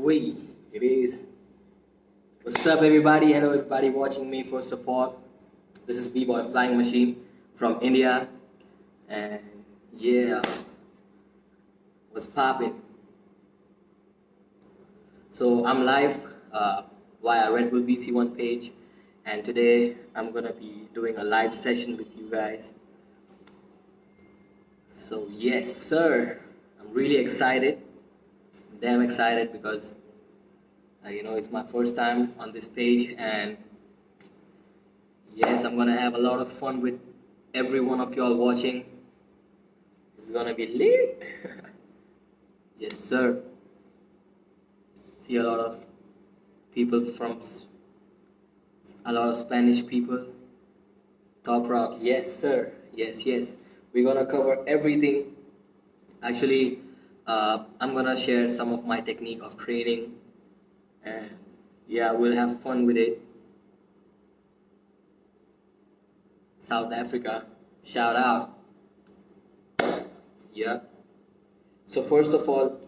Bboy. It is. What's up, everybody? Hello, everybody watching me. First of all, this is Bboy Flying Machine from India, and yeah, what's popping? So I'm live via Red Bull BC1 page, and today I'm gonna be doing a live session with you guys. So yes, sir, I'm really excited. I'm damn excited because it's my first time on this page, and yes, I'm gonna have a lot of fun with every one of y'all watching. It's gonna be lit. Yes, sir. See a lot of people from a lot of Spanish people. Top rock. Yes, sir. Yes. We're gonna cover everything. Actually, I'm gonna share some of my technique of training, and yeah, we'll have fun with it. South Africa, shout out. Yeah. So first of all,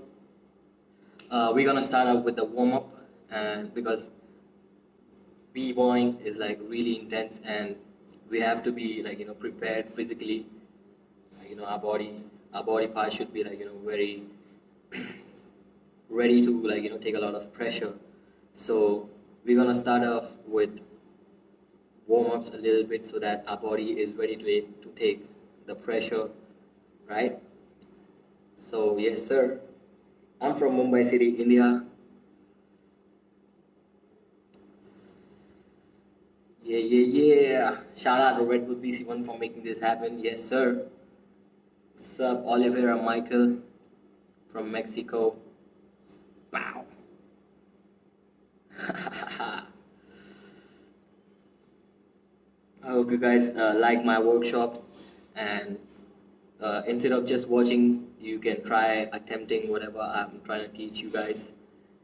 we're gonna start out with the warm up, and because b-boying is like really intense, and we have to be prepared physically. Our body part should be very ready to take a lot of pressure. So we're gonna start off with warm-ups a little bit so that our body is ready to take the pressure, right? So yes, sir, I'm from Mumbai City, India. Yeah. Shout out to Red Bull BC1 for making this happen. Yes, sir. What's up, Oliveira Michael from Mexico? Wow. I hope you guys like my workshop, and instead of just watching, you can try attempting whatever I'm trying to teach you guys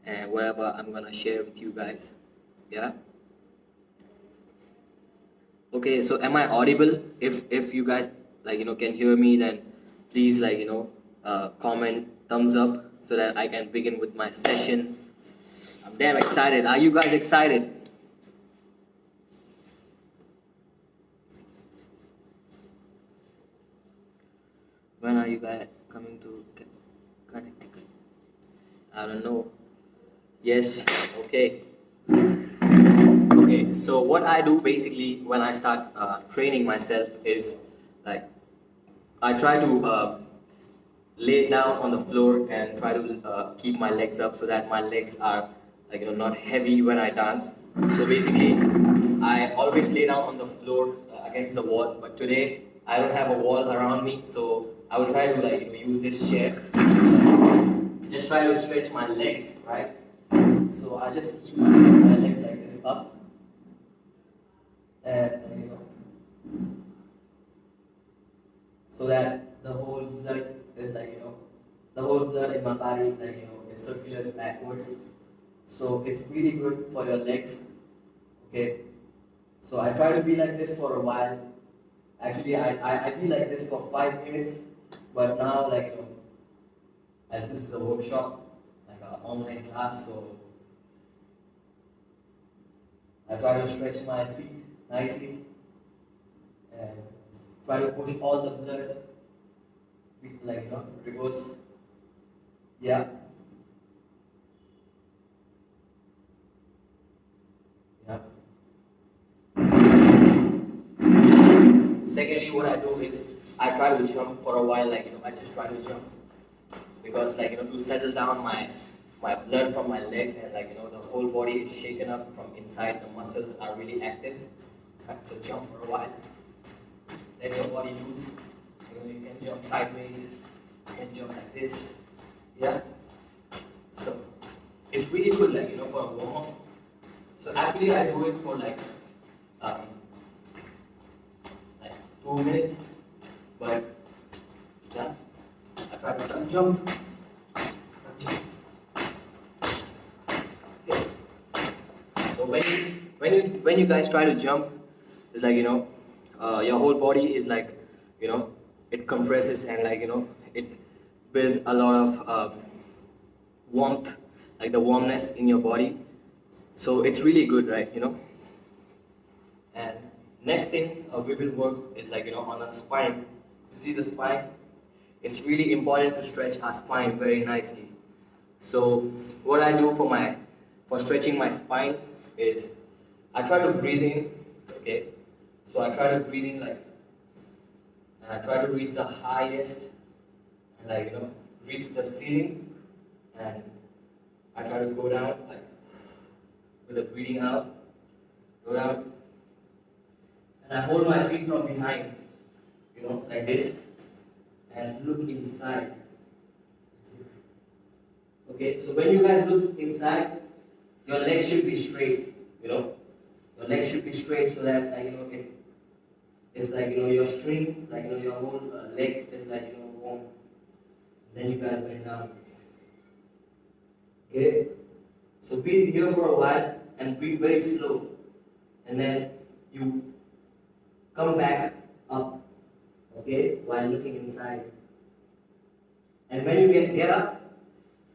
and whatever I'm gonna share with you guys. Yeah. Okay, so am I audible? If you guys can hear me, then please comment thumbs up so that I can begin with my session. I'm damn excited. Are you guys excited? When are you guys coming to Connecticut? I don't know. Yes. Okay. Okay. So what I do basically when I start training myself is I try to lay down on the floor and try to keep my legs up so that my legs are not heavy when I dance. So basically, I always lay down on the floor against the wall. But today I don't have a wall around me, so I will try to use this chair. Just try to stretch my legs, right? So I just keep my legs like this up, and so that the whole blood is the whole blood in my body it circulates backwards. So it's really good for your legs. Okay. So I try to be like this for a while. Actually, I be like this for 5 minutes, but now as this is a workshop, like an online class, so I try to stretch my feet nicely and try to push all the blood reverse. Yeah. Secondly, what I do is I try to jump for a while. I just try to jump because to settle down my blood from my legs, and the whole body is shaken up from inside. The muscles are really active. So jump for a while. Let your body loose. You can jump sideways. You can jump like this. Yeah. So it's really good, for a warm up. So actually, I do it for 2 minutes, but yeah, I try to jump. Okay. So when you guys try to jump, it's your whole body is it compresses, and it builds a lot of warmth like the warmness in your body. So it's really good, right? And next thing we will work is on the spine. You see the spine? It's really important to stretch our spine very nicely. So what I do for stretching my spine is I try to breathe in, okay? So I try to breathe in and I try to reach the highest and reach the ceiling, and I try to go down with the breathing out, go down, and I hold my feet from behind, like this, and look inside. Okay, so when you guys look inside, your legs should be straight, Your legs should be straight so that it's your string, your whole leg is warm. Then you guys bring down. Okay, so breathe here for a while and breathe very slow, and then you come back up, okay, while looking inside. And when you get up,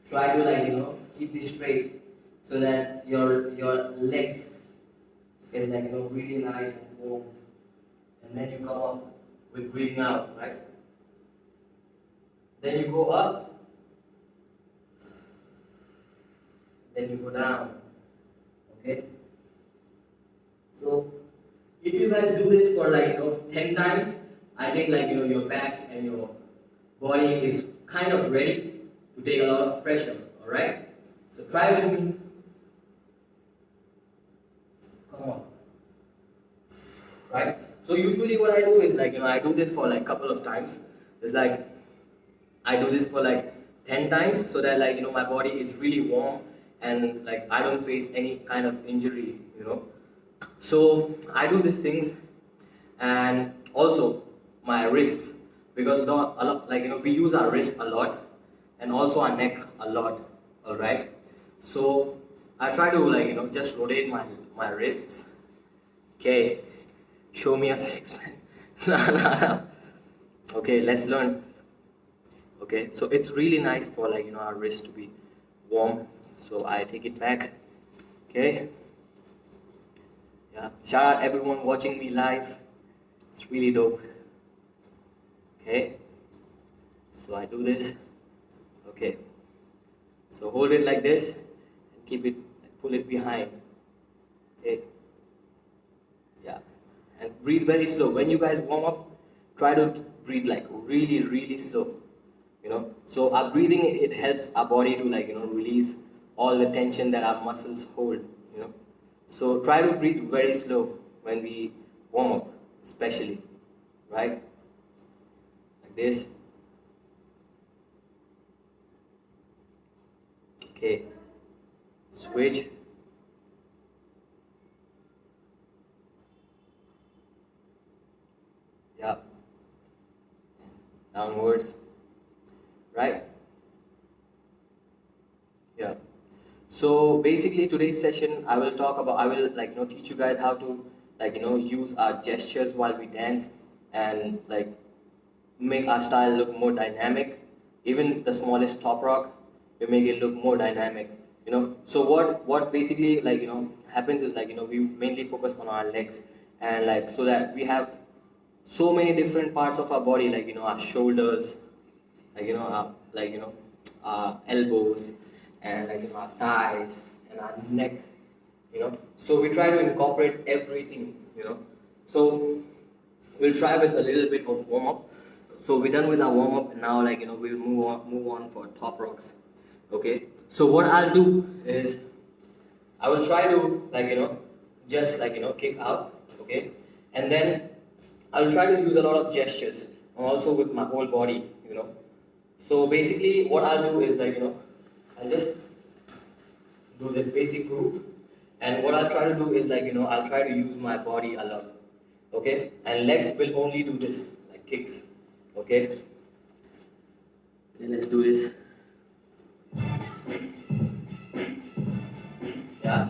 try to keep this straight so that your legs is really nice and warm. And then you come up with breathing out, right? Then you go up, then you go down. Okay? So if you guys do this for 10 times, I think your back and your body is kind of ready to take a lot of pressure. Alright? So try with me. Come on. Right? So usually what I do is I do this for a couple of times. It's I do this for 10 times so that my body is really warm and I don't face any kind of injury, So I do these things, and also my wrists, because we use our wrist a lot and also our neck a lot. Alright? So I try to just rotate my wrists. Okay. Show me a six-pack. No. Okay, let's learn. Okay, so it's really nice for our wrist to be warm. So I take it back. Okay. Yeah. Shout out everyone watching me live. It's really dope. Okay. So I do this. Okay. So hold it like this and keep it, pull it behind. Okay. Yeah. And breathe very slow. When you guys warm up, try to breathe really, really slow. So our breathing, it helps our body to release all the tension that our muscles hold. So try to breathe very slow when we warm up, especially, right? Like this. Okay. Switch. Yeah. Downwards. Right? Yeah. So basically today's session I will teach you guys how to use our gestures while we dance and make our style look more dynamic. Even the smallest top rock, we make it look more dynamic. So what basically happens is we mainly focus on our legs, and so that we have so many different parts of our body, our shoulders, our elbows, and our thighs and our neck, So we try to incorporate everything, So we'll try with a little bit of warm up. So we're done with our warm up, and now we'll move on for top rocks. Okay. So what I'll do is I will try to just kick out, okay, and then I'll try to use a lot of gestures and also with my whole body, So basically what I'll do is I'll just do this basic groove, and what I'll try to do is I'll try to use my body a lot, okay, and legs will only do this, kicks, okay. Okay, let's do this. Yeah.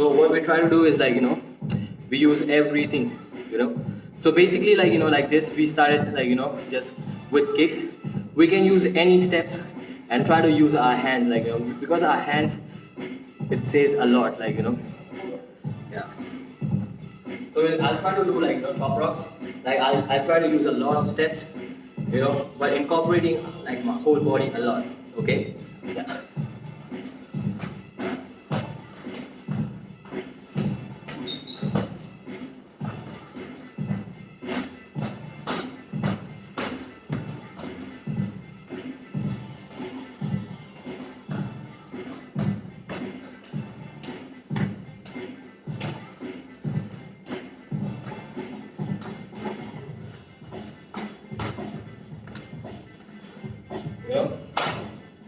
So what we try to do is like, we use everything, so basically like, like this we started like, just with kicks. We can use any steps and try to use our hands, like, because our hands, it says a lot, like, yeah. So I'll try to do like, top rocks, like I'll try to use a lot of steps, but incorporating like my whole body a lot. Okay, yeah.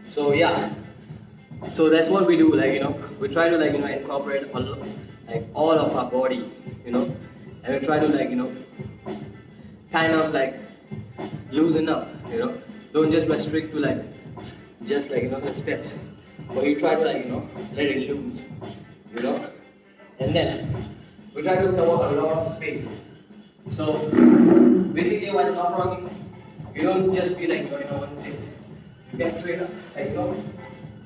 So yeah, so that's what we do, like, we try to like, incorporate like all of our body, and we try to like, kind of like loosen up, don't just restrict to like just like, the steps, but you try to like, let it loose, and then we try to cover a lot of space. So basically while top rocking, you don't just be like, one place. You can train up, like,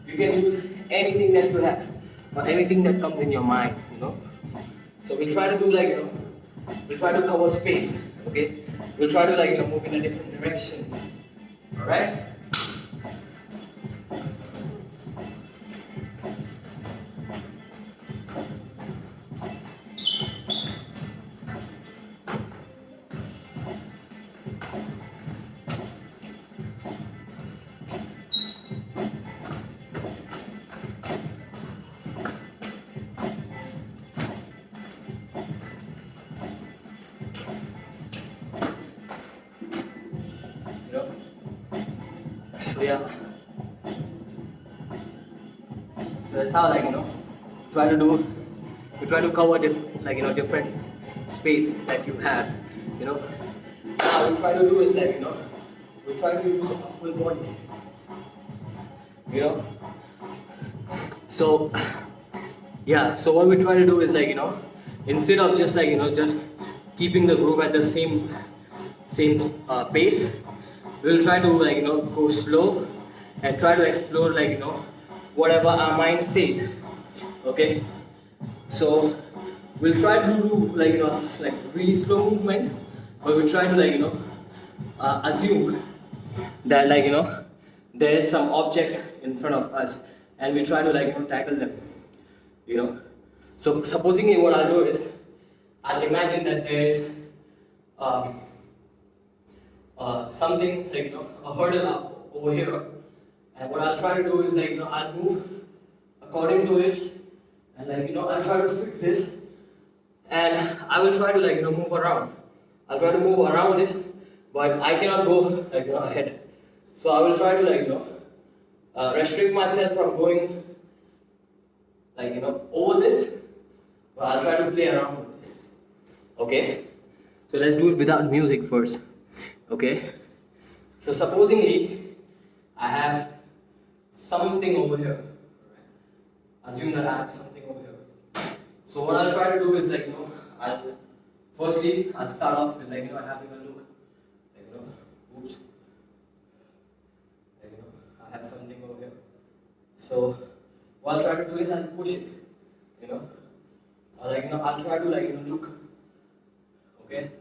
you can use anything that you have or anything that comes in your mind, So we try to do like, we try to cover space, okay? We'll try to like, move in a different directions, alright? So yeah, that's how like, try to do, we try to cover like, different space that you have, Now we try to do is like, we try to use our full body, So yeah, so what we try to do is like, instead of just like, just keeping the groove at the same pace, we'll try to like, go slow and try to explore like, whatever our mind says, okay? So we'll try to do like, like really slow movements, but we'll try to like, assume that like, there is some objects in front of us and we try to like, tackle them, So supposingly what I'll do is, I'll imagine that there is something like, a hurdle up over here, and what I'll try to do is like, I'll move according to it, and like, I'll try to fix this, and I will try to like, move around. I'll try to move around it, but I cannot go like, ahead. So I will try to like, restrict myself from going like, over this, but I'll try to play around with this. Okay? So let's do it without music first. Okay? So supposingly, I have something over here. Assume that I have something over here. So what I'll try to do is like, I'll start off with like, having a look. Like, oops. Like, I have something over here. So what I'll try to do is I'll push it. Or like, I'll try to like, look. Okay?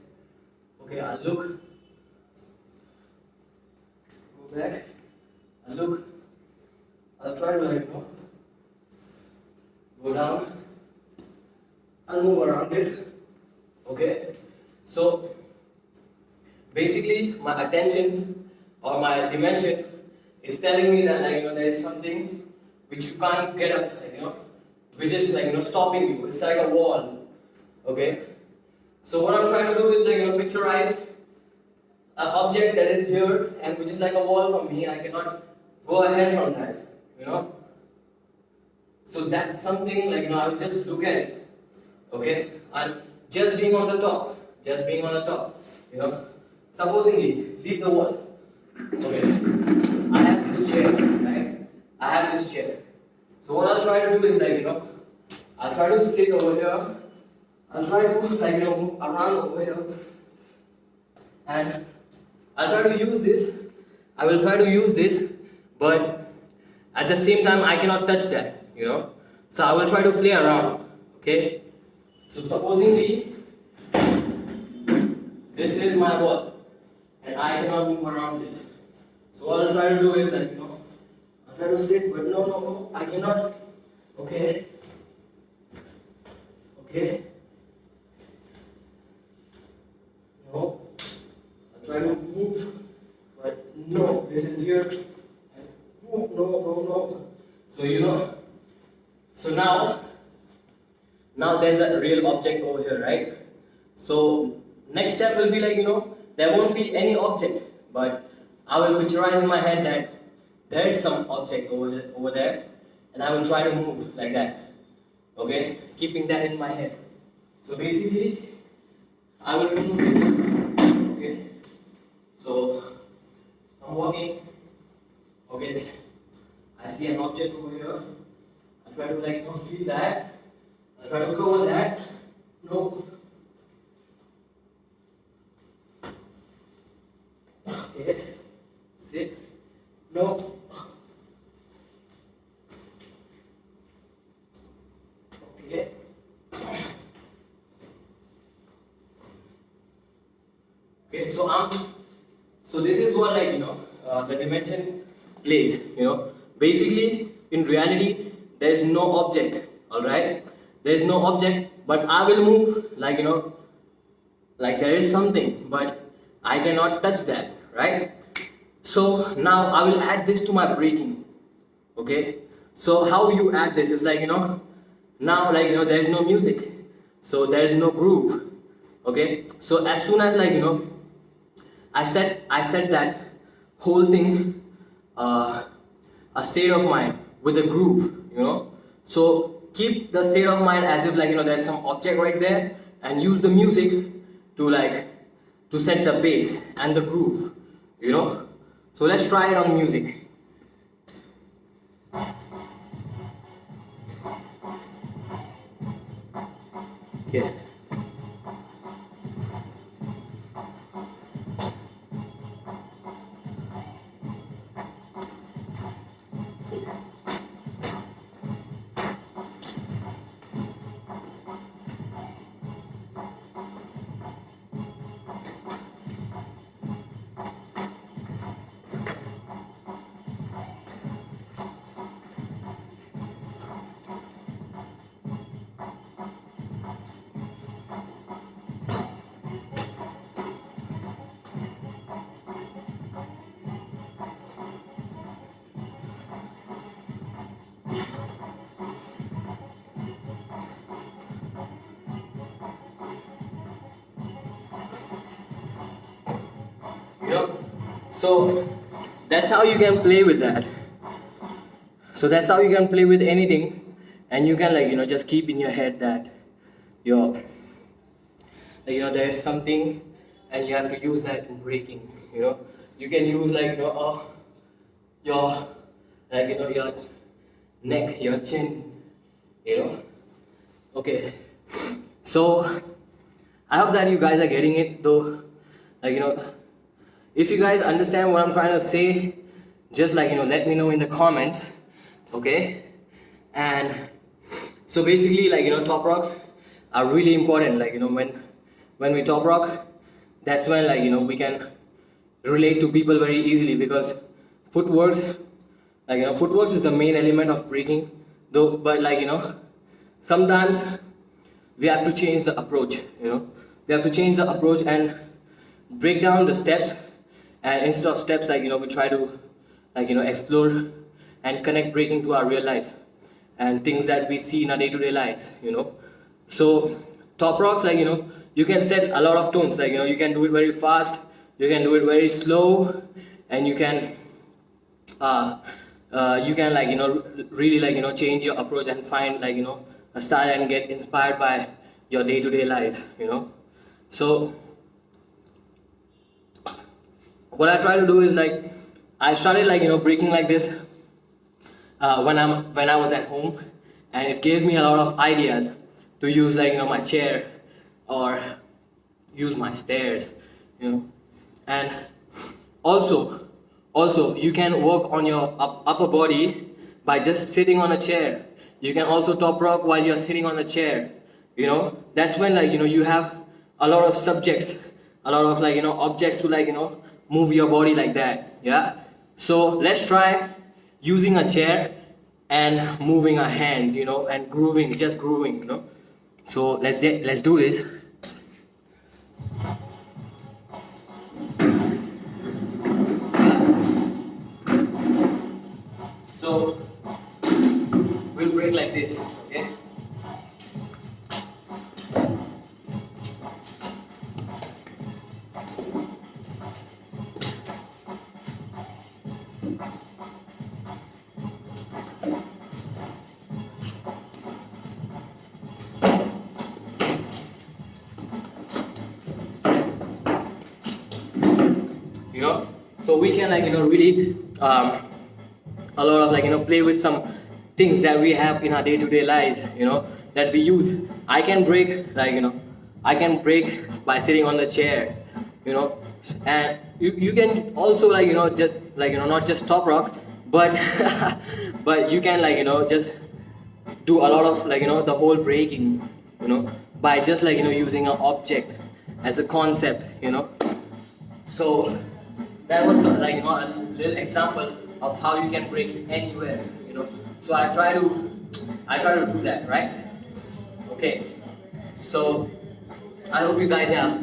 Okay, I'll look. Go back. I'll look. I'll try to like, go down. I'll move around it. Okay? So basically my attention or my dimension is telling me that like, there is something which you can't get up, like, which is like, stopping you. It's like a wall. Okay? So what I'm trying to do is like, picturize an object that is here and which is like a wall for me. I cannot go ahead from that, So that's something like, I will just look at it. Okay? And just being on the top, supposingly, leave the wall. Okay? I have this chair, right? I have this chair. So what I'll try to do is like, I'll I'll try to sit over here. I'll try to move around over here, and I'll try to use this. I will try to use this, but at the same time I cannot touch that. So I will try to play around. Okay. So supposingly this is my ball, and I cannot move around this. So what I'll try to do is I'll try to sit, but no, I cannot. Okay. Okay. No. I'll try to move, but no, this is here. And no. So so now there's a real object over here, right? So next step will be there won't be any object, but I will picturize in my head that there is some object over there, and I will try to move like that. Okay, keeping that in my head. So basically, I will remove this. Okay, so I'm walking. Okay, I see an object over here. I try to feel that. I try to cover that. No. Okay. Sit. No. Okay. Okay. So this is what the dimension plays. Basically, in reality, there is no object. All right. There is no object, but I will move like there is something, but I cannot touch that, right? So now I will add this to my breaking. Okay, so how you add this is now there is no music, so there is no groove. Okay, so as soon as I set that whole thing a state of mind with a groove. So keep the state of mind as if there's some object right there, and use the music to set the pace and the groove. So let's try it on music. Okay. So that's how you can play with that. So that's how you can play with anything, and you can just keep in your head that there is something, and you have to use that in breaking. You can use your your neck, your chin. Okay. So I hope that you guys are getting it, though. If you guys understand what I'm trying to say, just let me know in the comments. Okay. And so basically top rocks are really important. When we top rock, that's when we can relate to people very easily, because footworks footworks is the main element of breaking, though. But sometimes we have to change the approach. We have to change the approach and break down the steps, and instead of steps we try to explore and connect breaking to our real life and things that we see in our day-to-day lives. So top rocks, you can set a lot of tones. You can do it very fast, you can do it very slow, and you can really change your approach and find a style and get inspired by your day-to-day lives. So what I try to do is I started breaking like this when I was at home, and it gave me a lot of ideas to use my chair or use my stairs, and also you can work on your upper body by just sitting on a chair. You can also top rock while you're sitting on a chair. That's when you have a lot of subjects, a lot of objects to move your body like that. Yeah, so let's try using a chair and moving our hands, and grooving, just grooving. So let's do this. So we'll break like this, okay? So we can really a lot of play with some things that we have in our day-to-day lives, that we use. I can break I can break by sitting on the chair, and you can also just not just top rock, but but you can just do a lot of the whole breaking, by just using an object as a concept. So that was a little example of how you can break anywhere. So I try to do that, right? Okay, so I hope you guys are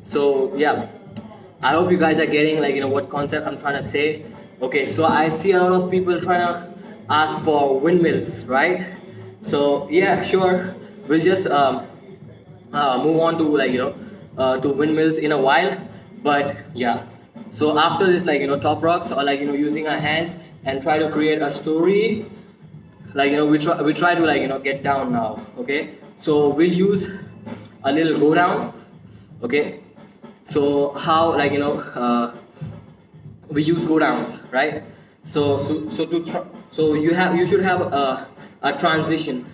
so yeah, I hope you guys are getting what concept I'm trying to say. Okay, so I see a lot of people trying to ask for windmills, right? So yeah, sure, we'll just move on to to windmills in a while. But yeah, so after this top rocks, or using our hands and try to create a story, we try to get down now. Okay, so we'll use a little go down. Okay, so how we use go downs, right? So you should have a transition,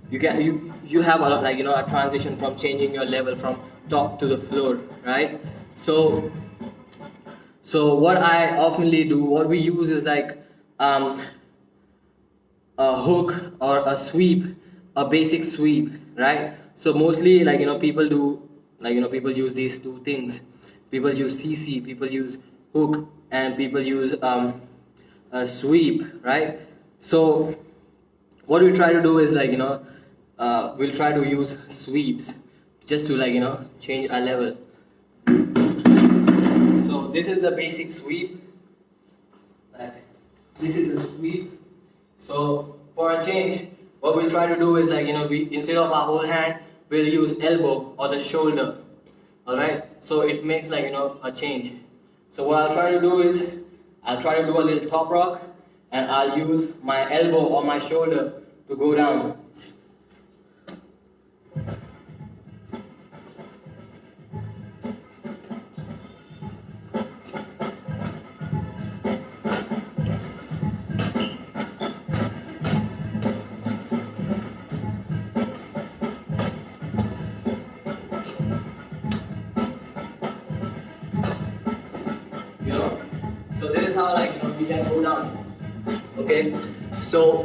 you have a a transition from changing your level from top to the floor, right? So what I oftenly do, what we use is a hook or a sweep, a basic sweep, right? So mostly people do people use these two things. People use CC, people use hook, and people use a sweep, right? So what we try to do is we'll try to use sweeps just to change our level. So this is the basic sweep. This is a sweep. So for a change, what we'll try to do is we, instead of our whole hand, we'll use elbow or the shoulder. All right. So it makes a change. So what I'll try to do is I'll try to do a little top rock, and I'll use my elbow or my shoulder to go down. So this is how we can go down. Okay, so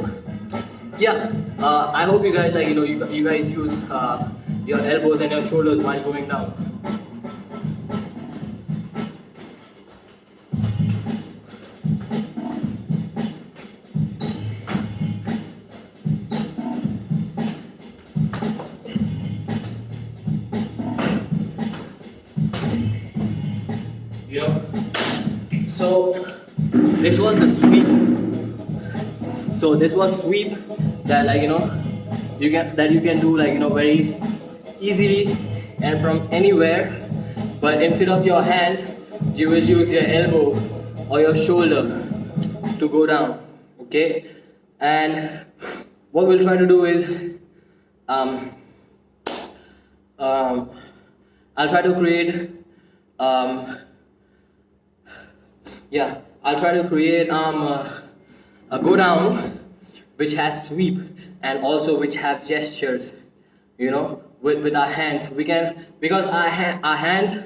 yeah, I hope you guys you guys use your elbows and your shoulders while going down. So this was the sweep. So this was sweep that you can do very easily and from anywhere. But instead of your hands, you will use your elbow or your shoulder to go down. Okay, and what we'll try to do is I'll try to create I'll try to create a go down which has sweep and also which have gestures, you know, with our hands. We can, because our hands,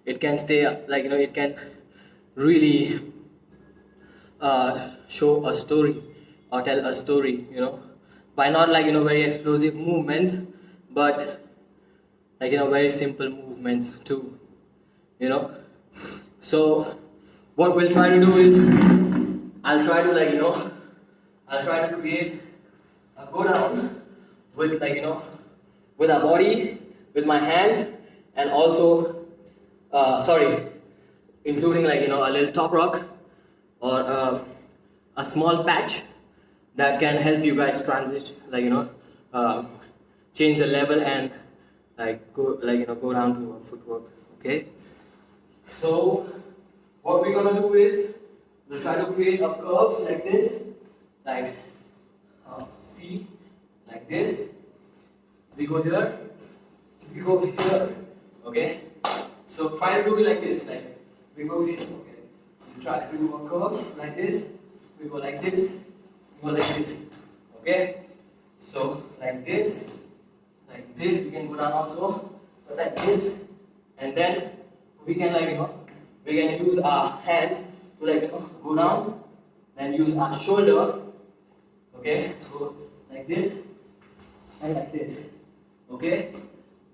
it can stay like, you know, it can really show a story or tell a story, you know, by not like, you know, very explosive movements, but like, you know, very simple movements too, you know. So what we'll try to do is, I'll try to like, you know, I'll try to create a go down with like, you know, with our body, with my hands, and also including like, you know, a little top rock or a small patch that can help you guys transit, like, you know, change the level and like go, like, you know, go down to a footwork. Okay, so what we're gonna do is we'll try to create a curve like this, like see, like this. We go here, we go here. Okay, so try to do it like this, like we go here. Okay, we try to do a curve like this. We go like this, we go like this. Okay, so like this, we can go down also, but like this, and then we can like, you know, we can use our hands to like, you know, go down, then use our shoulder. Okay, so like this and like this. Okay,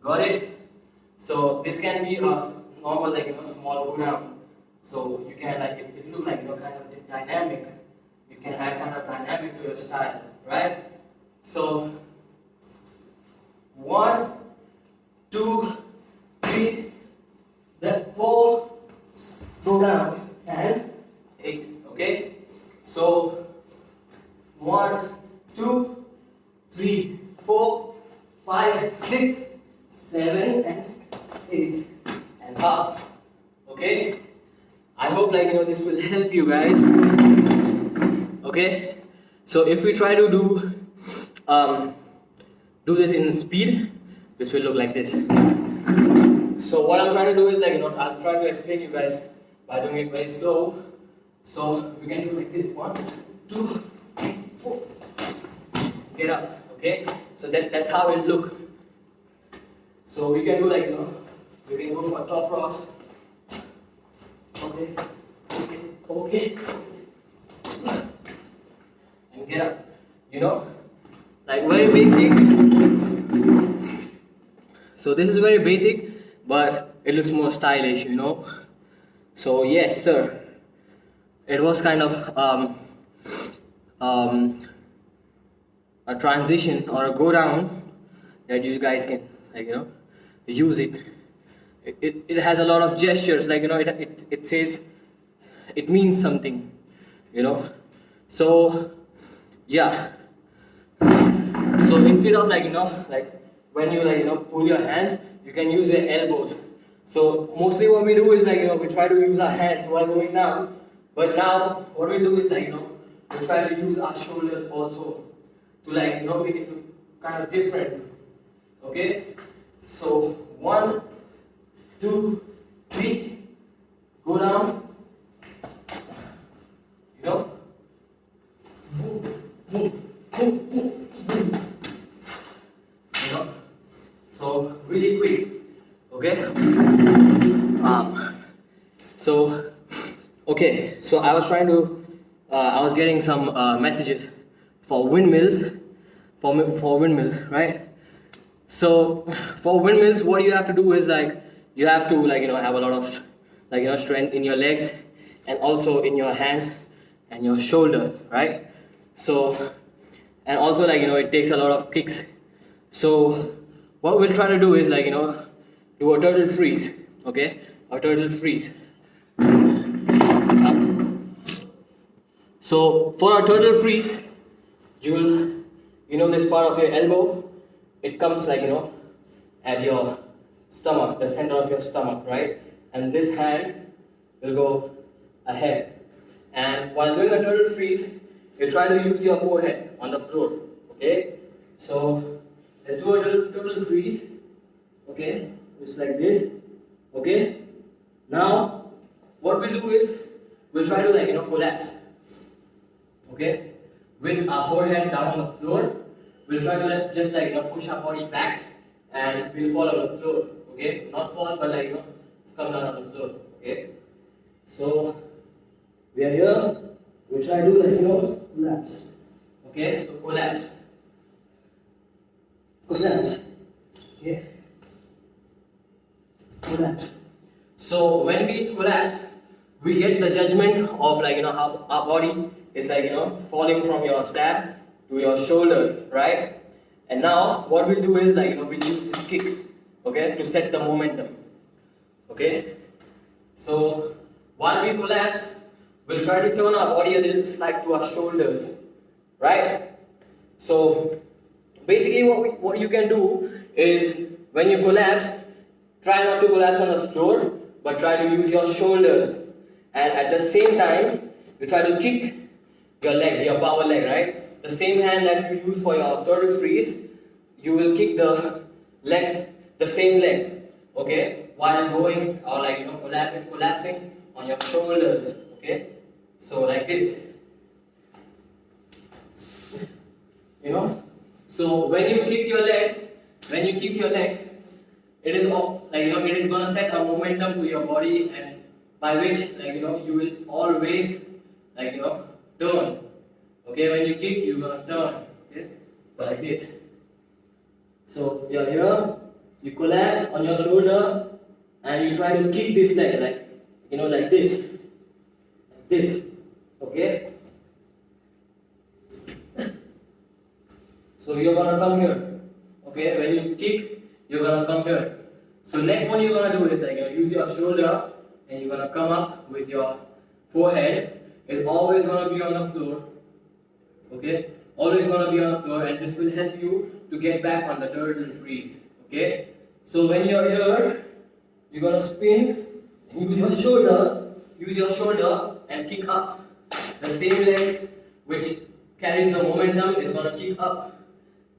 got it? So this can be a normal like, you know, small go down. So you can like, it look like, you know, kind of dynamic. You can add kind of dynamic to your style, right? So 1, 2, 3, then 4, go down, and 8. Okay, so 1, 2, 3, 4, 5, 6, 7, and 8, and up. Okay, I hope like, you know, this will help you guys. Okay, so if we try to do this in speed, this will look like this. So what I'm trying to do is like, you know, I'll try to explain you guys by doing it very slow. So we can do like this: 1, 2, 3, 4. Get up. Okay, so that's how it look. So we can do like, you know, we can go for top rocks. Okay, okay, and get up. You know, like very basic. So this is very basic, but it looks more stylish, you know. So yes, sir, it was kind of a transition or a go down that you guys can like, you know, use it. It has a lot of gestures, like, you know, it says, it means something, you know. So yeah, so instead of like, you know, like when you like, you know, pull your hands, you can use your elbows. So mostly what we do is like, you know, we try to use our hands while going down, but now what we do is like, you know, we try to use our shoulders also to like, you know, make it look kind of different. Okay, so 1, 2, 3, go down, you know, you know, so really quick. Okay, so okay, so I was trying to I was getting some messages for windmills, for windmills, right? So for windmills, what you have to do is like, you have to like, you know, have a lot of like, you know, strength in your legs and also in your hands and your shoulders, right? So, and also like, you know, it takes a lot of kicks. So what we'll try to do is like, you know, do a turtle freeze. Okay, a turtle freeze. So for a turtle freeze, you'll, you know, this part of your elbow, it comes like, you know, at your stomach, the center of your stomach, right? And this hand will go ahead. And while doing a turtle freeze, you try to use your forehead on the floor. Okay, so let's do a turtle freeze. Okay, just like this. Okay, now what we'll do is we'll try to collapse. Okay, with our forehead down on the floor, we'll try to just push our body back, and we'll fall on the floor. Okay, not fall, but come down on the floor. Okay, so we are here. We'll try to collapse. Okay, so collapse. Collapse. Okay. Collapse. So when we collapse, we get the judgment of how our body is falling from your stab to your shoulder, right? And now what we'll do is we use this kick, okay, to set the momentum. Okay. So while we collapse, we'll try to turn our body a little slight to our shoulders, right? So basically what you can do is when you collapse, try not to collapse on the floor, but try to use your shoulders. And at the same time, you try to kick your leg, your power leg, right? The same hand that you use for your turtle freeze, you will kick the leg, the same leg, okay? While going or collapsing on your shoulders, okay? So like this, So when you kick your leg, it is it is gonna set a momentum to your body, and by which you will always turn. Okay, when you kick, you're gonna turn. Okay, like this. So you're here, you collapse on your shoulder, and you try to kick this leg like this. Okay. So you're gonna come here. Okay, when you kick, you're gonna come here. So next one you're gonna do is use your shoulder, and you're gonna come up with your forehead. It's always gonna be on the floor. Okay, always gonna be on the floor, and this will help you to get back on the turtle freeze. Okay, so when you're here, you're gonna spin, use your shoulder, and kick up. The same leg which carries the momentum is gonna kick up,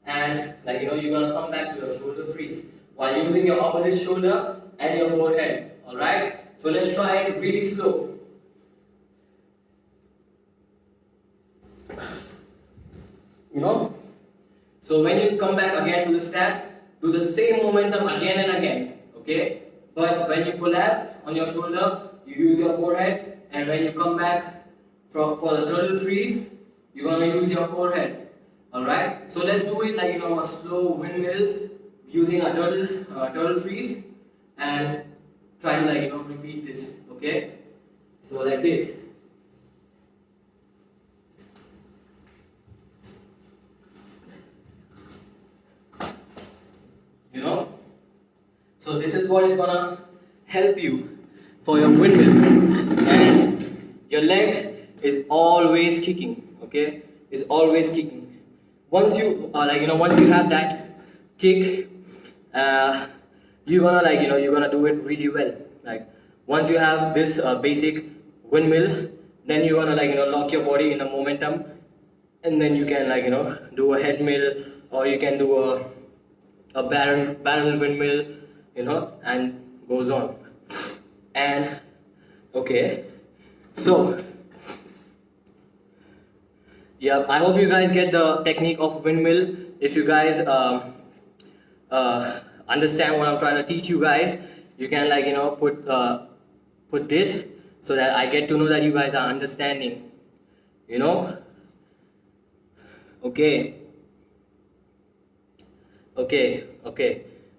and you're gonna come back to your shoulder freeze while using your opposite shoulder and your forehead. All right. So let's try it really slow. So when you come back again to the stab, do the same momentum again and again. Okay. But when you collapse on your shoulder, you use your forehead, and when you come back for the turtle freeze, you're gonna use your forehead. All right. So let's do it a slow windmill using a turtle freeze, and try to repeat this. Okay, so like this. So this is what is gonna help you for your windmill, and your leg is always kicking. Okay, is always kicking. Once you once you have that kick, you're gonna do it really well. Once you have this basic windmill, then you're gonna lock your body in a momentum, and then you can do a head mill, or you can do a barrel windmill, and goes on. And okay, so yeah, I hope you guys get the technique of windmill. If you guys understand what I'm trying to teach you guys, you can put this, so that I get to know that you guys are understanding. Okay.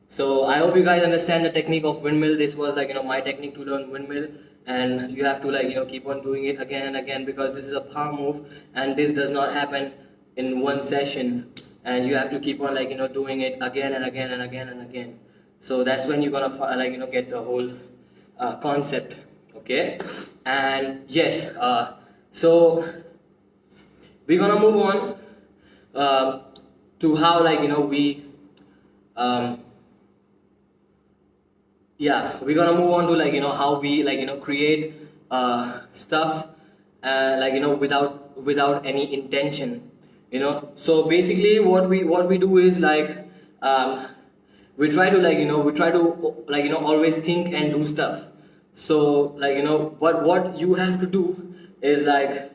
So I hope you guys understand the technique of windmill. This was my technique to learn windmill, and you have to keep on doing it again and again, because this is a power move, and this does not happen in one session, and you have to keep on doing it again and again and again and again. So that's when you're gonna get the whole concept. Okay, and yes, so we're gonna move on to how we're gonna move on to how we create stuff without any intention. So basically what we do is we try to always think and do stuff. So like what you have to do is like,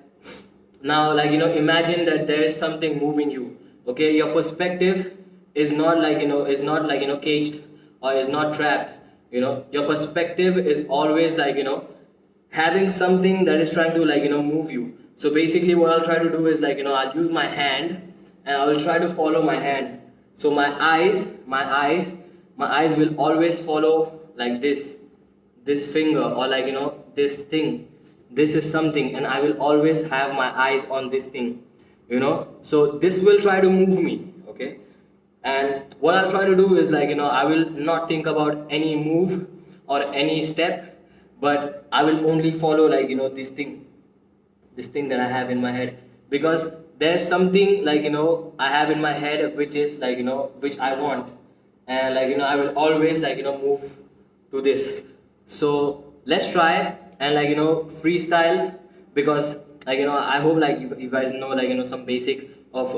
now like imagine that there is something moving you. Okay, your perspective is not like caged, or is not trapped. Your perspective is always like having something that is trying to like move you. So basically what I'll try to do is like I'll use my hand, and I'll try to follow my hand. So my eyes will always follow like this finger, or like this thing. This is something, and I will always have my eyes on this thing. So this will try to move me. Okay, and what I'll try to do is like I will not think about any move or any step, but I will only follow like this thing that I have in my head, because there's something like I have in my head, which is like which I want, and like I will always like move to this. So let's try and like freestyle, because like I hope like you guys know like some basic of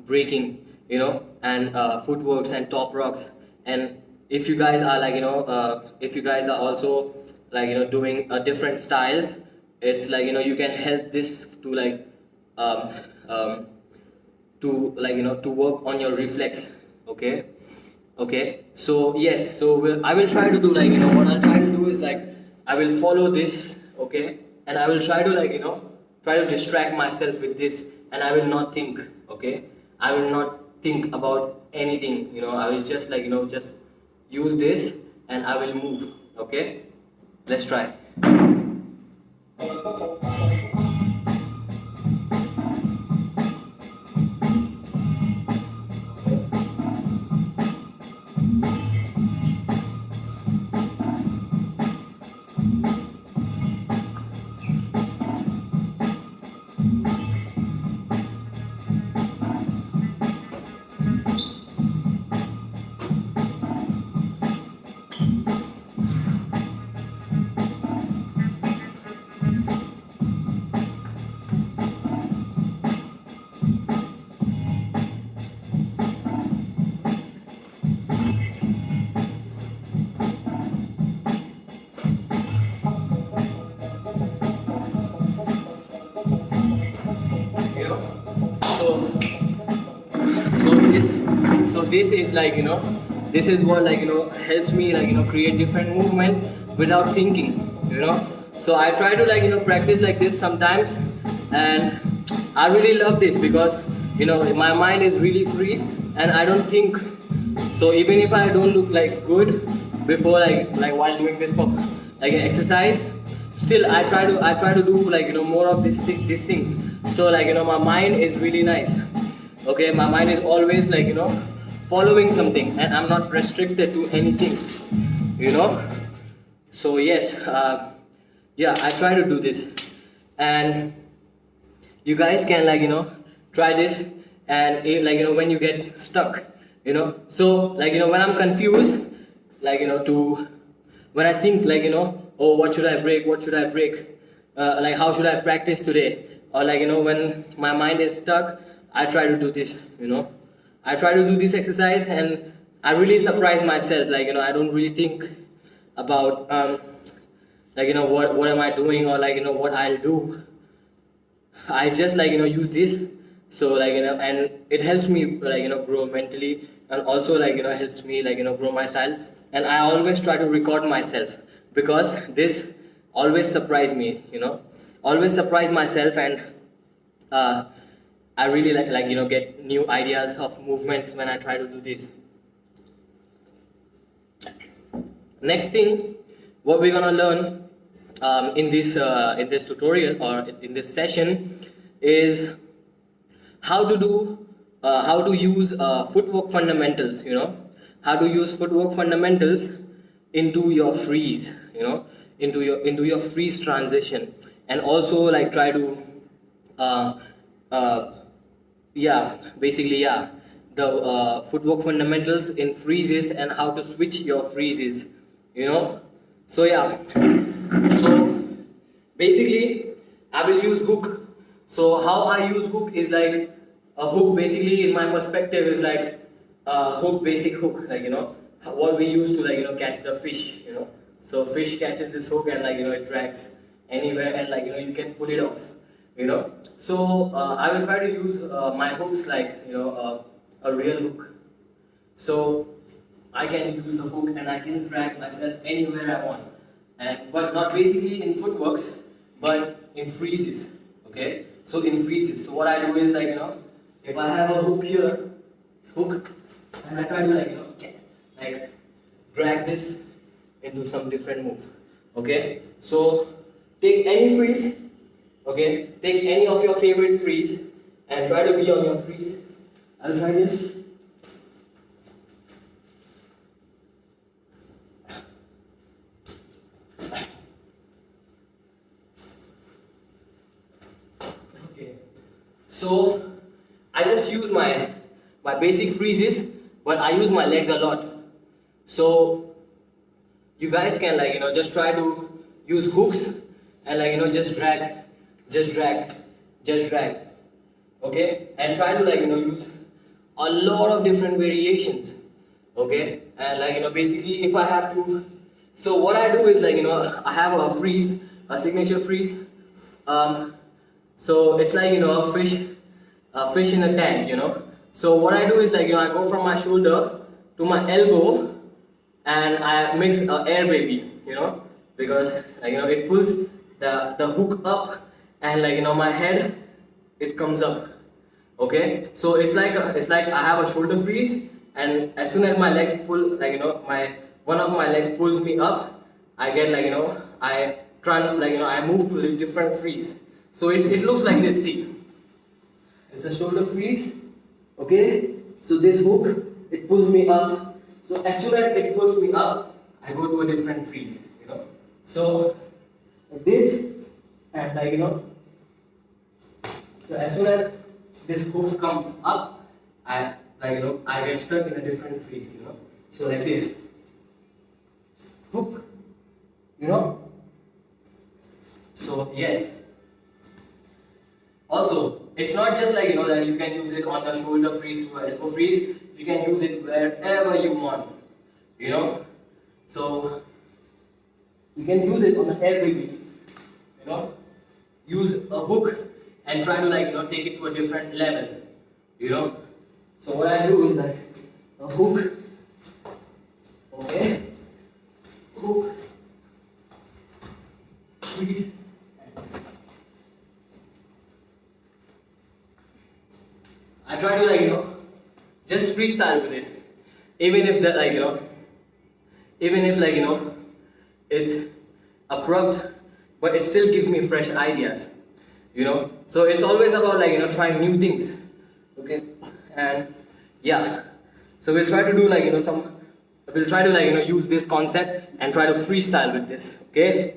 breaking, and footworks and top rocks. And if you guys are like if you guys are also like doing different styles, it's like you can help this to like um, um, to like to work on your reflex. Okay, okay, so yes, so I will try to do like what I'll try to do is like I will follow this. Okay, and I will try to like try to distract myself with this, and I will not think. Okay, I will not think about anything. I will just like just use this, and I will move. Okay, let's try. you know so this this is like this is what like helps me like create different movements without thinking. So I try to like practice like this sometimes, and I really love this because my mind is really free, and I don't think. So even if I don't look like good before like while doing this like exercise, still I try to do like more of these things. So like my mind is really nice. Okay, my mind is always like following something, and I'm not restricted to anything. you know so yes, yeah, I try to do this, and you guys can like try this. And like when you get stuck, so like when I'm confused, like to when I think like oh, what should I break, like how should I practice today, or like when my mind is stuck, I try to do this. I try to do this exercise, and I really surprise myself. Like I don't really think about like what am I doing, or like what I'll do. I just like use this. So like and it helps me like grow mentally, and also like helps me like grow myself. And I always try to record myself, because this always surprise me. Always surprise myself, and uh, I really like get new ideas of movements when I try to do this. Next thing, what we're gonna learn in this tutorial, or in this session, is how to do how to use footwork fundamentals. How to use footwork fundamentals into your freeze. Into your freeze transition, and also like try to uh, uh, yeah, basically, yeah, the footwork fundamentals in freezes, and how to switch your freezes. So yeah, so basically I will use hook. So how I use hook is like a hook, basically in my perspective, is like a hook, basic hook, like what we use to like catch the fish. So fish catches this hook and like it drags anywhere, and like you can pull it off. So I will try to use my hooks like a real hook. So I can use the hook and I can drag myself anywhere I want, but not basically in footworks, but in freezes. Okay, so in freezes. So what I do is if I have a hook here, and I try to like drag this into some different move. Okay, so take any freeze. Okay, take any of your favorite freeze and try to be on your freeze. I'll try this. Okay, so I just use my basic freezes, but I use my legs a lot. So you guys can just try to use hooks and just drag. Okay, and try to use a lot of different variations. Okay, and basically if I have to, so what I do is I have a freeze, a signature freeze. So it's a fish in a tank. So what I do is I go from my shoulder to my elbow and I mix air baby. Because it pulls the hook up, and my head, it comes up. Okay, so it's like I have a shoulder freeze, and as soon as my legs pull, my one of my leg pulls me up, I get I I move to a different freeze. So it looks like this. See, it's a shoulder freeze. Okay, so this hook, it pulls me up. So as soon as it pulls me up, I go to a different freeze. So this, and so as soon as this hook comes up, I I get stuck in a different freeze. So like this hook. So yes. Also, it's not just that you can use it on a shoulder freeze to an elbow freeze. You can use it wherever you want. So you can use it on an air baby. Use a hook and try to take it to a different level. So what I do is a hook. Okay, hook, freeze. I try to just freestyle with it, even if that even if it's abrupt, but it still gives me fresh ideas. So it's always about trying new things. Okay, and yeah, so we'll try to do we'll try to use this concept and try to freestyle with this. Okay.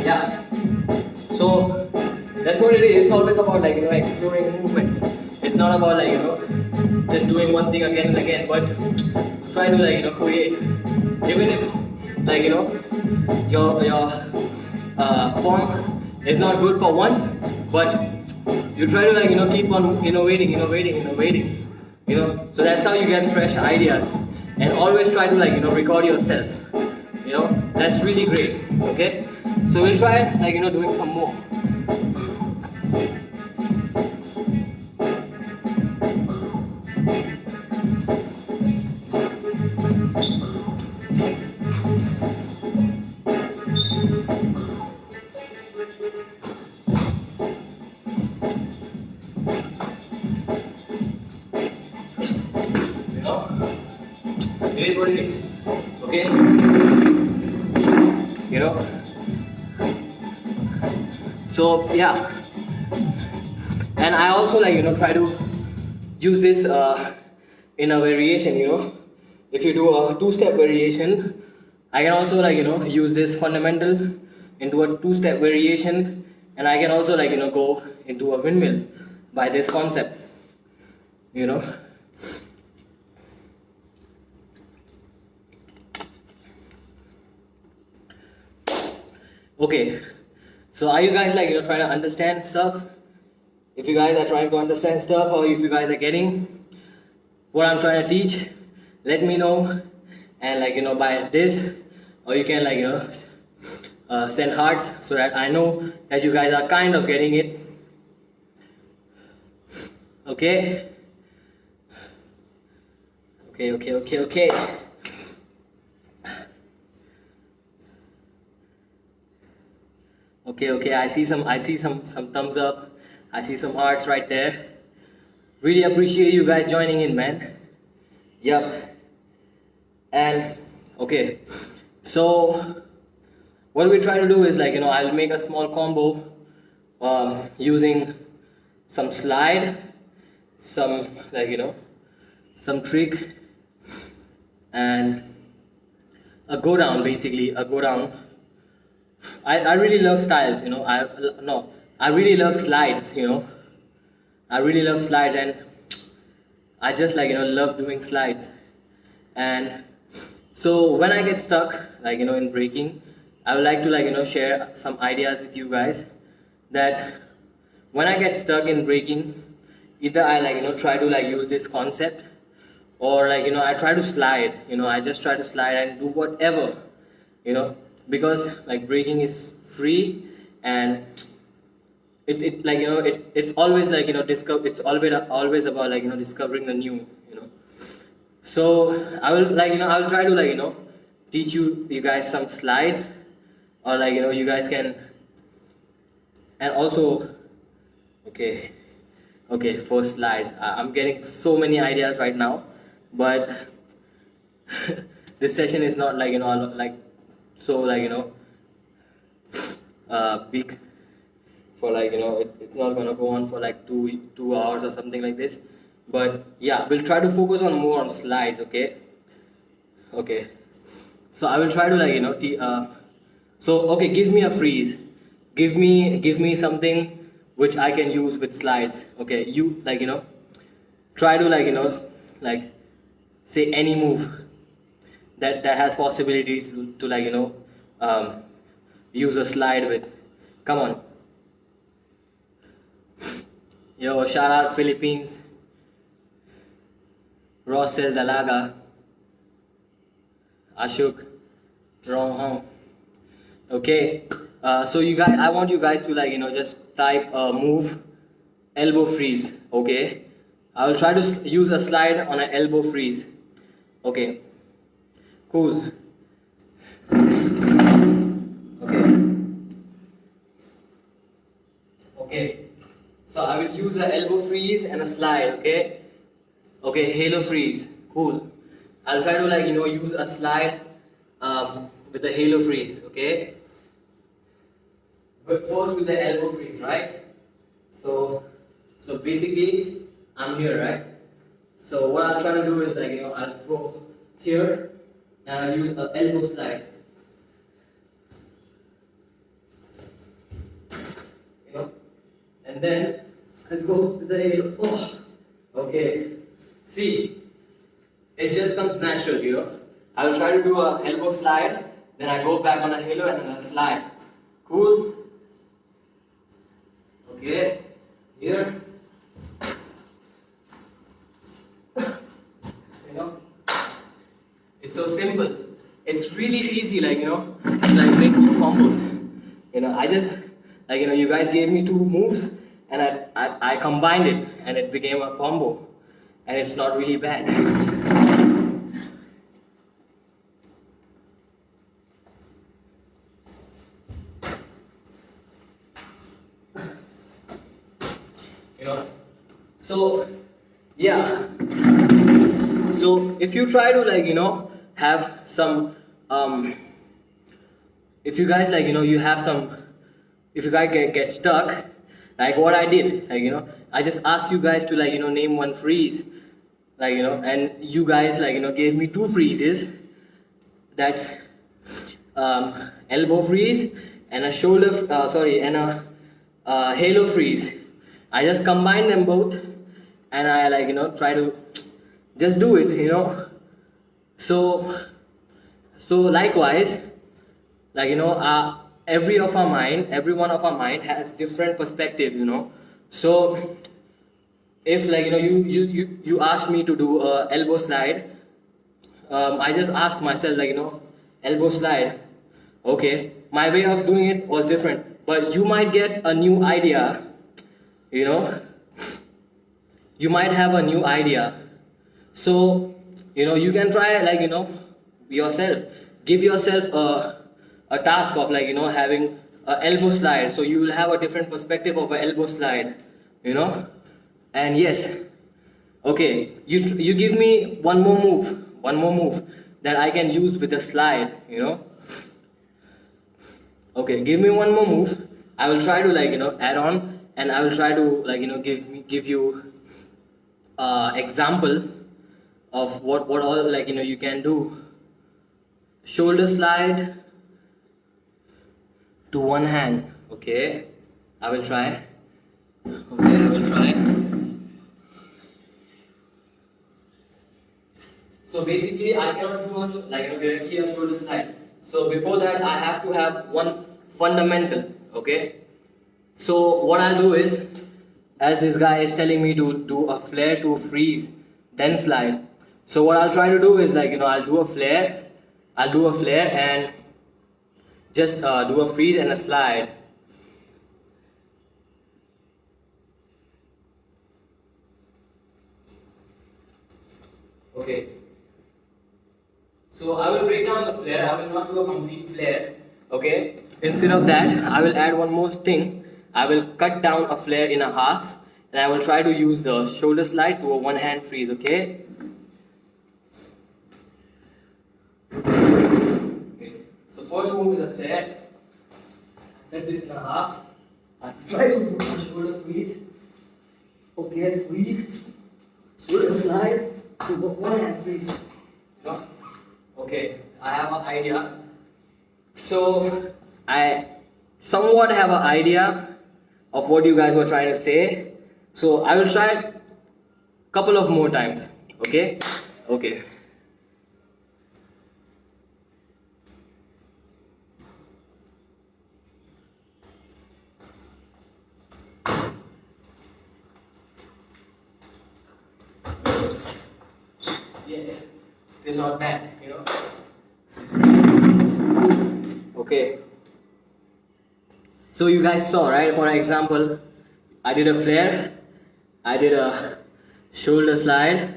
Yeah, so that's what it is. It's always about exploring movements. It's not about just doing one thing again and again, but try to create. Even if your form is not good for once, but you try to keep on innovating. So that's how you get fresh ideas, and always try to record yourself. That's really great. Okay, so we'll try doing some more. It is what it is. Okay, so yeah, and I also try to use this in a variation. If you do a two-step variation, I can also use this fundamental into a two-step variation, and I can also like go into a windmill by this concept, you know. Okay, so are you guys like trying to understand stuff? If you guys are trying to understand stuff, or if you guys are getting what I'm trying to teach, let me know. And like by this, or you can like send hearts so that I know that you guys are kind of getting it. Okay. Okay. Okay, I see some thumbs up. I see some hearts right there. Really appreciate you guys joining in, man. Yup. And okay, so what we try to do is like I'll make a small combo using some slide, some like some trick, and a go down, basically a go down. I really love styles, I really love slides, I really love slides, and I just like love doing slides. And so when I get stuck like in breaking, I would like to like share some ideas with you guys, that when I get stuck in breaking, either I like try to like use this concept, or like I try to slide, I just try to slide and do whatever, because like breaking is free, and it like it's always like it's always about like discovering the new, so I will like I will try to like teach you guys some slides, or like you guys can. And also, okay, first slides, I'm getting so many ideas right now, but this session is not like like so like big, for like it's not gonna go on for like 2 hours or something like this. But yeah, we'll try to focus on more on slides. Okay, so I will try to like so okay, give me a freeze, give me something which I can use with slides. Okay, you like try to like like say any move that has possibilities to like use a slide with. Come on. Yo, shout out Philippines. Rosel Dalaga, Ashok, Rong Hong. Okay, so you guys, I want you guys to like just type move elbow freeze. Okay, I will try to use a slide on an elbow freeze. Okay, cool. Okay, so I will use an elbow freeze and a slide. Okay, halo freeze, cool. I'll try to like use a slide with a halo freeze. Okay, but first with the elbow freeze, right? So basically I'm here, right? So what I'll try to do is like I'll go here and I'll use an elbow slide. And then I'll go with the halo. Oh, okay. See, it just comes natural, I will try to do a elbow slide, then I go back on a halo and then I'll slide. Cool? Okay, here. It's so simple. It's really easy, like like make new combos. I just like you guys gave me two moves, and I combined it, and it became a combo. And it's not really bad. So yeah, so if you try to like have some if you guys like you have some, if you guys get stuck, like what I did, like I just asked you guys to like name one freeze, like and you guys like gave me two freezes. That's elbow freeze and a and a halo freeze. I just combine them both, and I like try to just do it, So likewise, every one of our mind has different perspective, So if you ask me to do a elbow slide, I just asked myself elbow slide. Okay, my way of doing it was different, but you might get a new idea. You know, you might have a new idea. So you can try yourself. Give yourself a task of having a elbow slide. So you will have a different perspective of an elbow slide. And yes, okay, you give me one more move that I can use with the slide, Okay, give me one more move. I will try to add on, and I will try to give you example of what all you can do. Shoulder slide to one hand. Okay, I will try. Okay, I will try. So basically, I cannot do directly a shoulder slide. So before that, I have to have one fundamental. Okay. So what I'll do is, as this guy is telling me to do a flare to freeze, then slide. So what I'll try to do is I'll do a flare, and just do a freeze and a slide. Okay. So I will break down the flare. I will not do a complete flare. Okay. Instead of that, I will add one more thing. I will cut down a flare in a half, and I will try to use the shoulder slide to a one hand freeze. Okay. Okay. So first move is a flare. Cut this in a half. I try to do a shoulder freeze. Okay, freeze. Shoulder slide to a one hand freeze. Okay, I have an idea. So I somewhat have an idea of what you guys were trying to say. So I will try it couple of more times. Okay? Okay. Yes. Still not bad, Okay. So you guys saw, right? For example, I did a flare, I did a shoulder slide,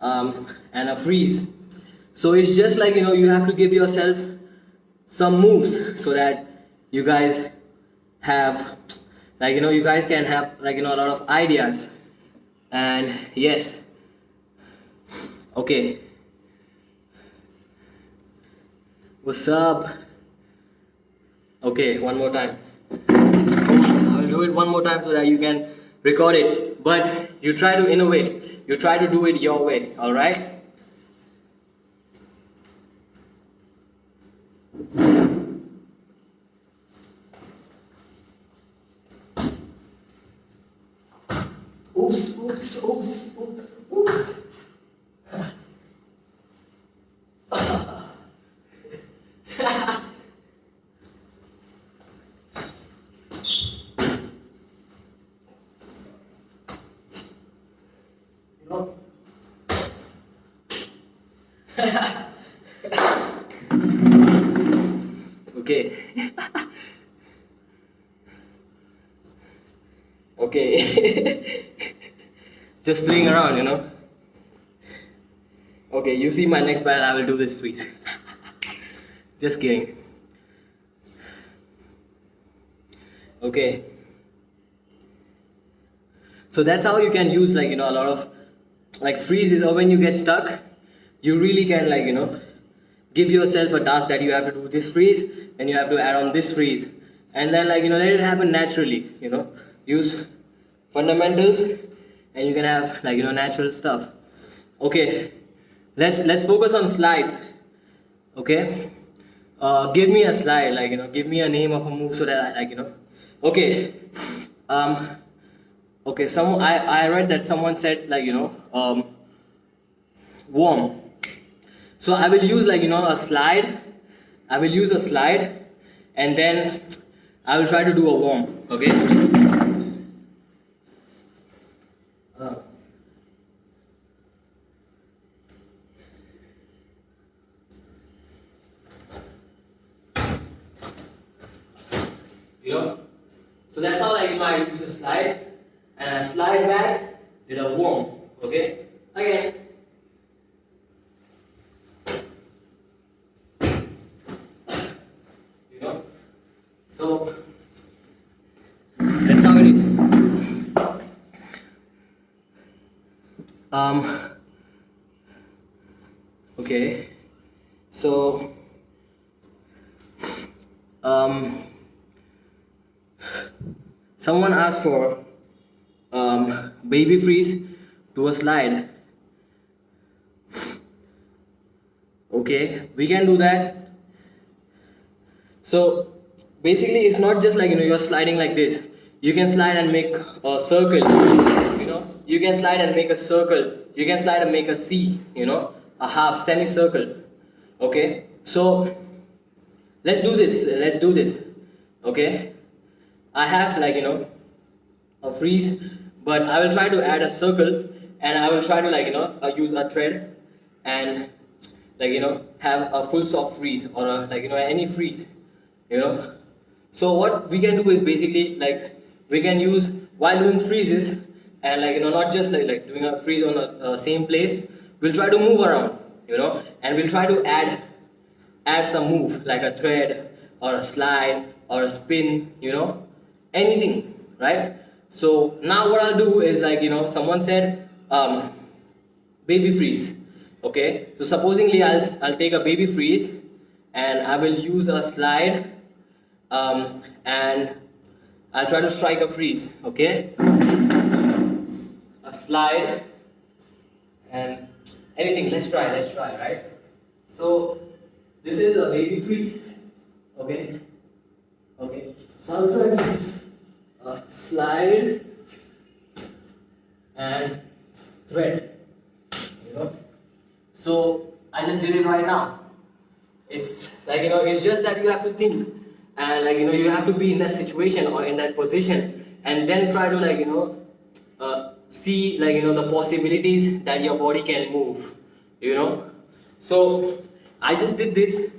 and a freeze. So it's just you have to give yourself some moves so that you guys have you guys can have a lot of ideas. And yes. Okay. What's up? Okay, one more time. I will do it one more time so that you can record it. But you try to innovate. You try to do it your way. Alright? Oops, oops, oops, oops, oops. Okay. Okay. Just playing around, Okay, you see my next battle, I will do this freeze. Just kidding. Okay. So that's how you can use a lot of freezes, or when you get stuck, you really can give yourself a task that you have to do this freeze, and you have to add on this freeze, and then let it happen naturally. Use fundamentals, and you can have natural stuff. Okay, let's focus on slides. Okay, give me a slide, like, give me a name of a move so that I, like, okay. Okay, I read that someone said, like, worm. So I will use, like, a slide. I will use a slide, and then I will try to do a worm. Okay. Uh, so that's how, like, I use a slide, and I slide back, did a worm. Okay. Again. So that's how it is. Okay. So someone asked for baby freeze to a slide. Okay, we can do that. So basically, it's not just like, you're sliding like this. You can slide and make a circle. You can slide and make a circle. You can slide and make a C. A half semicircle. Okay. So let's do this. Let's do this. Okay. I have, like, a freeze, but I will try to add a circle, and I will try to, like, use a thread, and, like, have a full stop freeze, or like, any freeze. So what we can do is basically, like, we can use, while doing freezes, and, like, not just like doing a freeze on a same place, we'll try to move around, and we'll try to add some move, like a thread or a slide or a spin, anything, right? So now what I'll do is, like, someone said baby freeze. Okay, so supposingly I'll take a baby freeze, and I will use a slide, and I'll try to strike a freeze. Okay, a slide and anything. Let's try, right? So this is a baby freeze. Okay, so I'll try to use a slide and thread. So I just did it right now. It's like, it's just that you have to think, and, like, you have to be in that situation or in that position, and then try to, like, see, like, the possibilities that your body can move. So I just did this,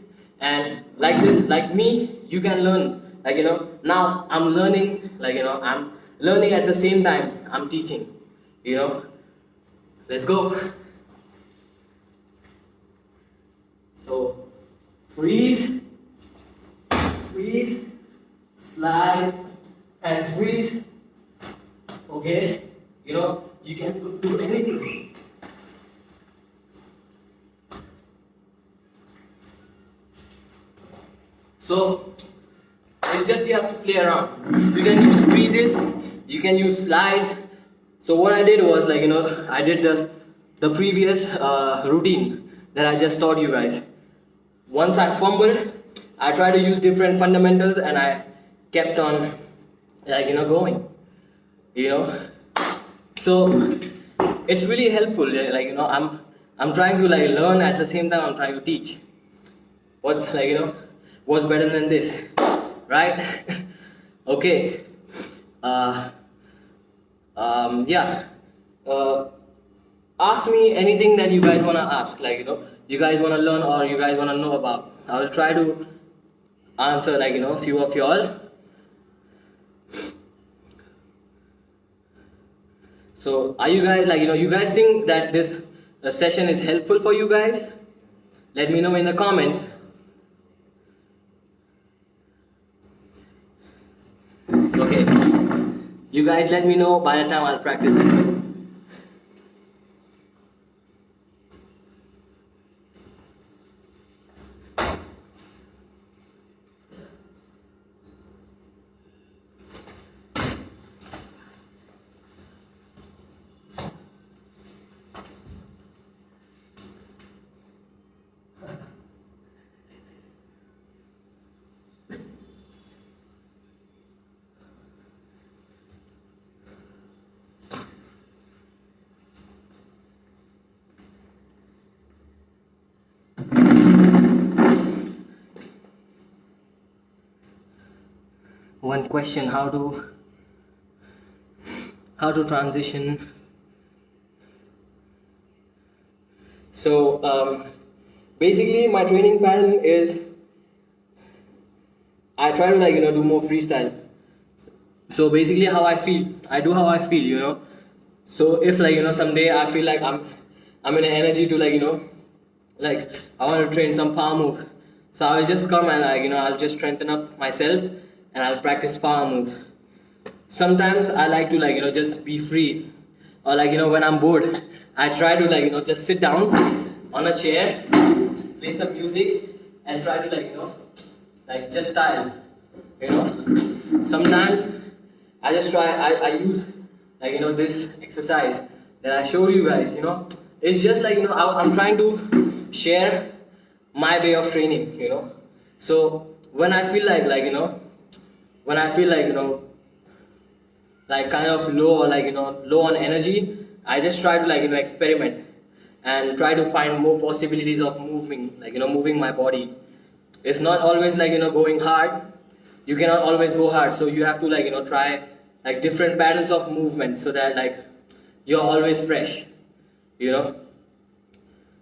and like this, like me, you can learn. Like, now I'm learning, like, I'm learning at the same time I'm teaching. Let's go. So freeze, slide, and freeze. Okay, you can do anything. So it's just you have to play around. You can use freezes, you can use slides. So what I did was, like, I did the previous routine that I just taught you guys. Once I fumbled, I tried to use different fundamentals, and I kept on, like, going. So it's really helpful. Like, I'm trying to, like, learn at the same time I'm trying to teach. What's, like, what's better than this, right? Okay. Yeah. Ask me anything that you guys wanna ask. Like, you guys wanna learn, or you guys wanna know about. I will try to answer, like, few of y'all. So are you guys, like, you guys think that this session is helpful for you guys? Let me know in the comments. Okay, you guys let me know by the time I'll practice this. one question: how to transition. So basically, my training pattern is I try to do more freestyle. So basically, how I feel, I do how I feel. So if someday I feel like I'm in an energy to I want to train some power moves, so I will just come and I'll just strengthen up myself and I'll practice power moves. Sometimes I like to just be free, or when I'm bored, I try to just sit down on a chair, play some music, and try to just style. Sometimes I just try. I use this exercise that I showed you guys. It's just I'm trying to share my way of training. So when I feel when I feel kind of low, or low on energy, I just try to experiment and try to find more possibilities of moving my body. It's not always going hard. You cannot always go hard, so you have to try different patterns of movement, so that you're always fresh.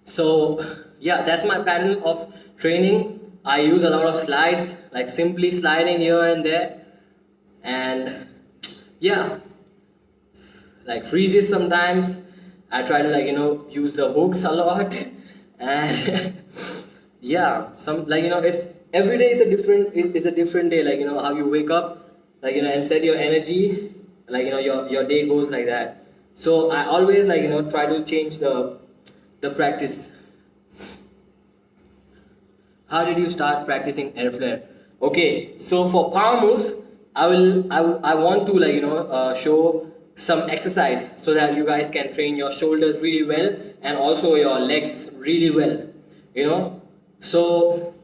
So yeah, that's my pattern of training. I use a lot of slides, simply sliding here and there, and yeah, freezes sometimes. I try to use the hooks a lot, and yeah, it's every day is a different day. How you wake up, and set your energy, your day goes like that. So I always try to change the practice. How did you start practicing air flare? Okay, so for power moves, I want to show some exercise so that you guys can train your shoulders really well and also your legs really well. So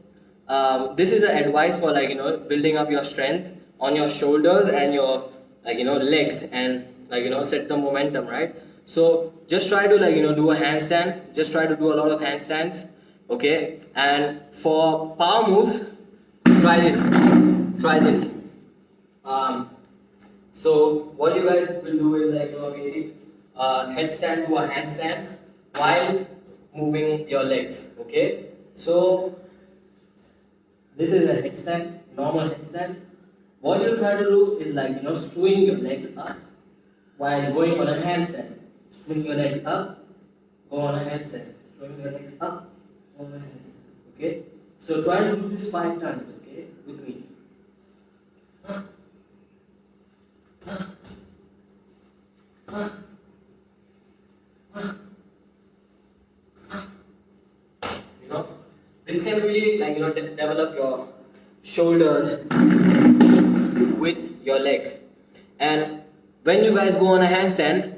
this is an advice for building up your strength on your shoulders and your legs, and set the momentum, right? So just try to do a handstand. Just try to do a lot of handstands. Okay, and for power moves, try this. So what you guys will do is a basic headstand to a handstand while moving your legs. Okay, so this is a headstand, normal headstand. What you try to do is swing your legs up while going on a handstand. Swing your legs up, go on a handstand. Swing your legs up, go on a handstand. Okay, so try to do this 5 times. Okay, with me. This can really develop your shoulders with your leg. And when you guys go on a handstand,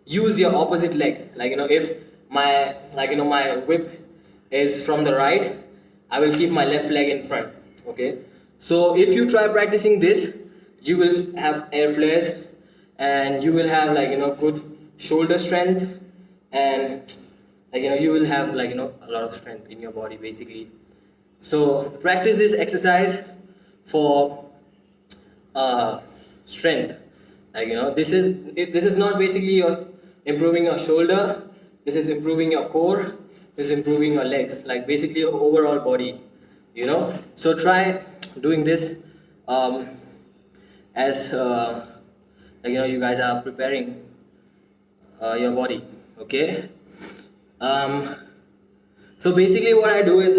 use your opposite leg. If my my whip is from the right, I will keep my left leg in front. Okay, so if you try practicing this, you will have air flares, and you will have good shoulder strength, and you will have a lot of strength in your body basically. So practice this exercise for strength. This is not basically your improving your shoulder. This is improving your core. This is improving your legs, basically your overall body. So try doing this as you guys are preparing your body. Okay. So basically what I do is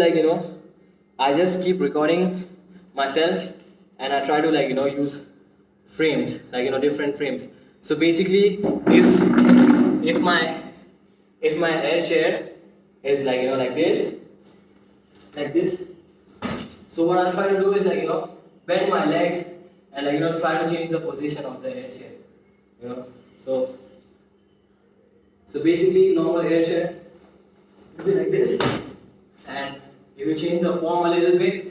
I just keep recording myself, and I try to use frames, different frames. So basically if my air chair is like this, so what I try to do is bend my legs and try to change the position of the air chair. So basically normal air chair will be like this, and if you change the form a little bit,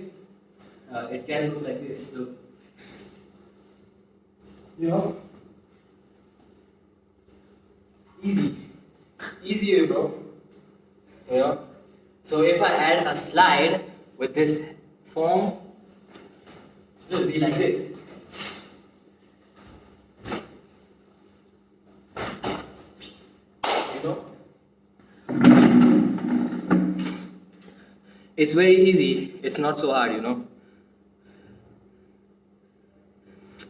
it can look like this. Look, easy way, bro. So if I add a slide with this form, It will be like this. You know, it's very easy. It's not so hard, you know.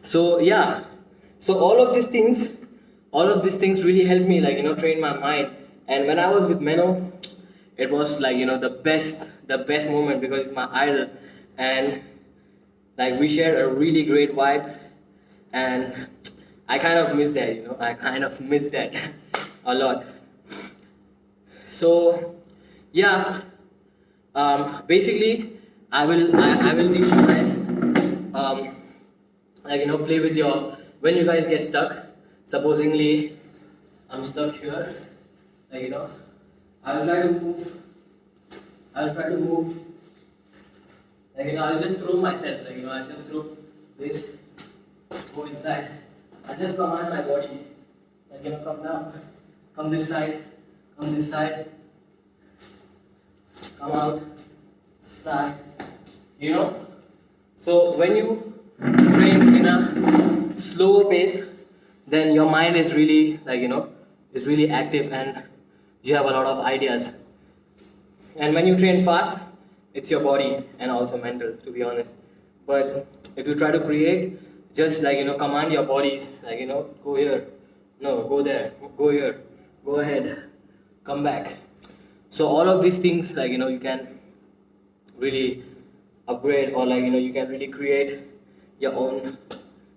So yeah, so all of these things really helped me, like, you know, train my mind. And when I was with Menno, it was like, you know, the best moment because it's my idol, and like we shared a really great vibe, and I kind of miss that, you know, I kind of miss that a lot. So yeah, basically I will teach you guys, um, like, you know, play with your, when you guys get stuck, supposingly I'm stuck here, like, you know, I'll try to move, like, you know, I'll just throw myself, like, you know, I'll just throw this, go inside, I'll just command my body, like, you know, come down, come this side, come out, start, you know. So when you train in a slower pace, then your mind is really, like, you know, is really active, and you have a lot of ideas. And when you train fast, it's your body and also mental, to be honest. But if you try to create, just, like, you know, command your bodies, like, you know, go here, no, go there, go here, go ahead, come back. So all of these things, like, you know, you can really upgrade, or, like, you know, you can really create your own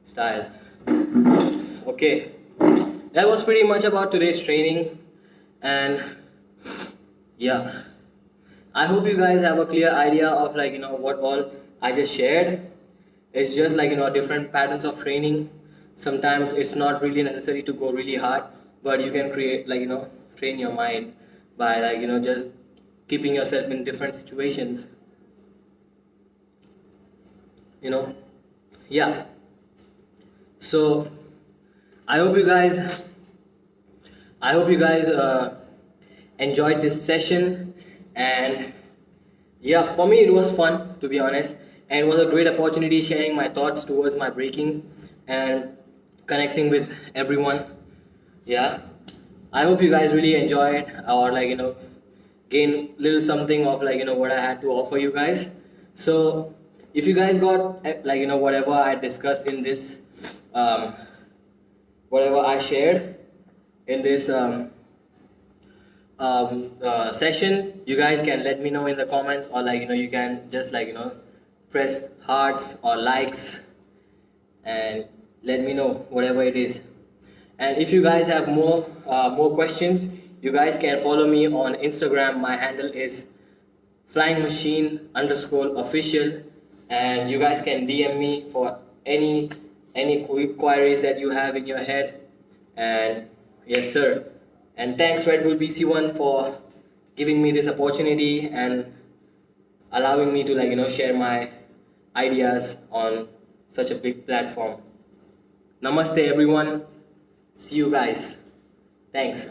style. Okay, that was pretty much about today's training, and yeah, I hope you guys have a clear idea of, like, you know, what all I just shared. It's just, like, you know, different patterns of training. Sometimes it's not really necessary to go really hard, but you can create, like, you know, train your mind by, like, you know, just keeping yourself in different situations, you know. Yeah, so I hope you guys enjoyed this session, and yeah, for me it was fun, to be honest, and it was a great opportunity sharing my thoughts towards my breaking and connecting with everyone. Yeah, I hope you guys really enjoyed, or, like, you know, gain little something of, like, you know, what I had to offer you guys. So if you guys got, like, you know, whatever I discussed in this, whatever I shared in this session, you guys can let me know in the comments, or, like, you know, you can just, like, you know, press hearts or likes and let me know whatever it is. And if you guys have more questions, you guys can follow me on Instagram. My handle is FlyingMachine_official, and you guys can DM me for any queries that you have in your head. And yes, sir. And thanks, Red Bull BC1, for giving me this opportunity and allowing me to, like, you know, share my ideas on such a big platform. Namaste, everyone. See you guys. Thanks.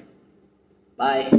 Bye.